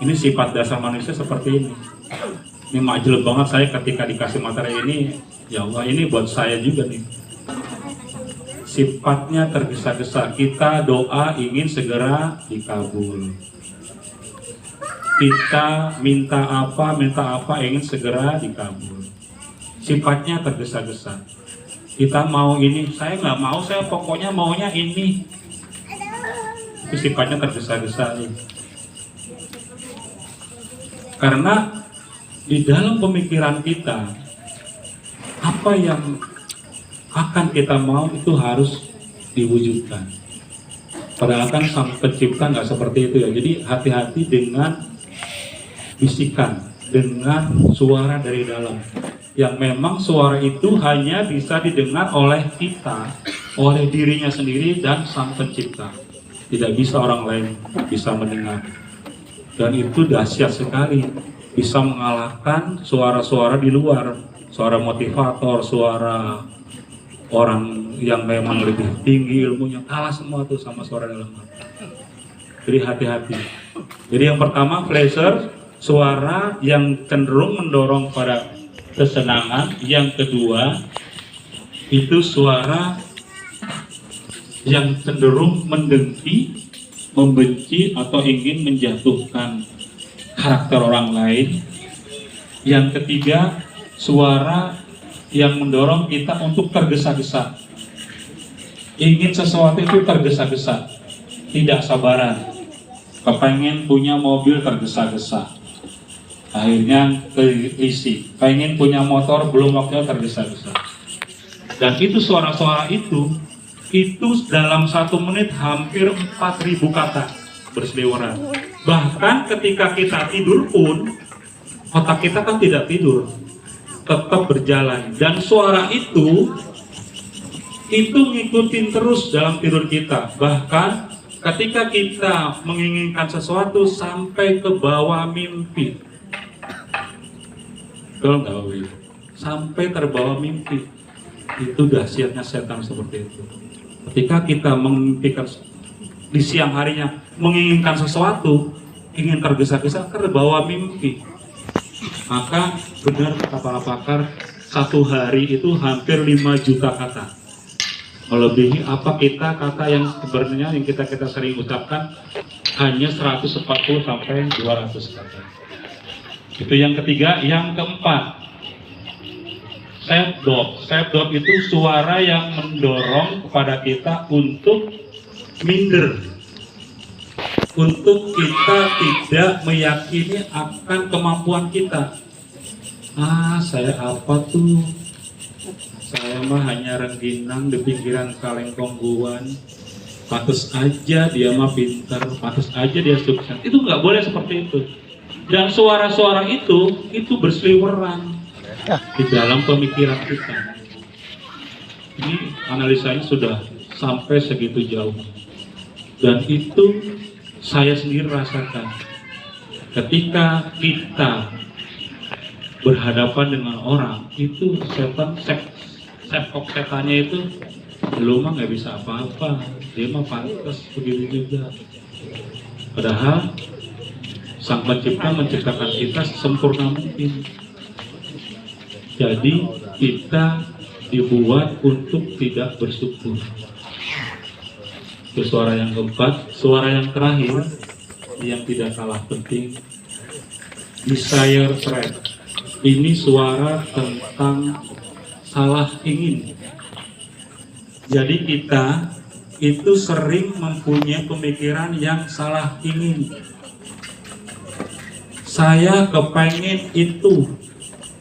Ini sifat dasar manusia seperti ini. Ini majel banget saya ketika dikasih materi ini. Ya Allah, ini buat saya juga nih. Sifatnya tergesa-gesa. Kita doa ingin segera dikabul. Kita minta apa ingin segera dikabul. Sifatnya tergesa-gesa. Kita mau ini, saya nggak mau, saya pokoknya maunya ini. Itu sifatnya tergesa-gesa nih. Karena di dalam pemikiran kita, apa yang akan kita mau itu harus diwujudkan. Padahal kan Sang Pencipta nggak seperti itu ya. Jadi hati-hati dengan bisikan, dengan suara dari dalam. Yang memang suara itu hanya bisa didengar oleh kita, oleh dirinya sendiri dan Sang Pencipta. Tidak bisa orang lain bisa mendengar. Dan itu dahsyat sekali, bisa mengalahkan suara-suara di luar, suara motivator, suara orang yang memang lebih tinggi ilmunya, kalah semua tuh sama suara dalam hati. Jadi hati-hati. Jadi yang pertama pleasure, suara yang cenderung mendorong pada kesenangan. Yang kedua itu suara yang cenderung mendengki, membenci atau ingin menjatuhkan karakter orang lain. Yang ketiga, suara yang mendorong kita untuk tergesa-gesa. Ingin sesuatu itu tergesa-gesa, tidak sabaran. Kepengen punya mobil tergesa-gesa, akhirnya keisi. Pengen punya motor, belum waktunya tergesa-gesa. Dan itu suara-suara itu dalam 1 menit hampir 4.000 kata berseliweran. Bahkan ketika kita tidur pun, otak kita kan tidak tidur, tetap berjalan. Dan suara itu ngikutin terus dalam tidur kita. Bahkan ketika kita menginginkan sesuatu sampai ke bawah mimpi. Betul nggak, Wi? Sampai terbawa mimpi. Itu dahsyatnya setan seperti itu. Ketika kita memimpikan di siang harinya, menginginkan sesuatu, ingin tergesa-gesa, terbawa mimpi. Maka benar kata para pakar, 1 hari itu hampir 5 juta kata. Melebihi apa kata yang sebenarnya yang kita sering ucapkan hanya 140 sampai 200 kata. Itu yang ketiga. Yang keempat, self-doubt itu suara yang mendorong kepada kita untuk minder, untuk kita tidak meyakini akan kemampuan kita. Saya apa tuh? Saya mah hanya rengginang di pinggiran kaleng kongguan. Patus aja dia mah pintar, patus aja dia sukses. Itu nggak boleh seperti itu. Dan suara-suara itu berseliweran di dalam pemikiran kita. Ini analisanya sudah sampai segitu jauh. Dan itu saya sendiri rasakan. Ketika kita berhadapan dengan orang, itu setannya itu lu mah nggak bisa apa-apa, dia mah pantas begitu juga. Padahal Sang Pencipta menciptakan kita sesempurna mungkin. Jadi kita dibuat untuk tidak bersyukur. Itu suara yang keempat. Suara yang terakhir yang tidak kalah penting, desire trap. Ini suara tentang salah ingin. Jadi kita itu sering mempunyai pemikiran yang salah ingin. Saya kepengen itu,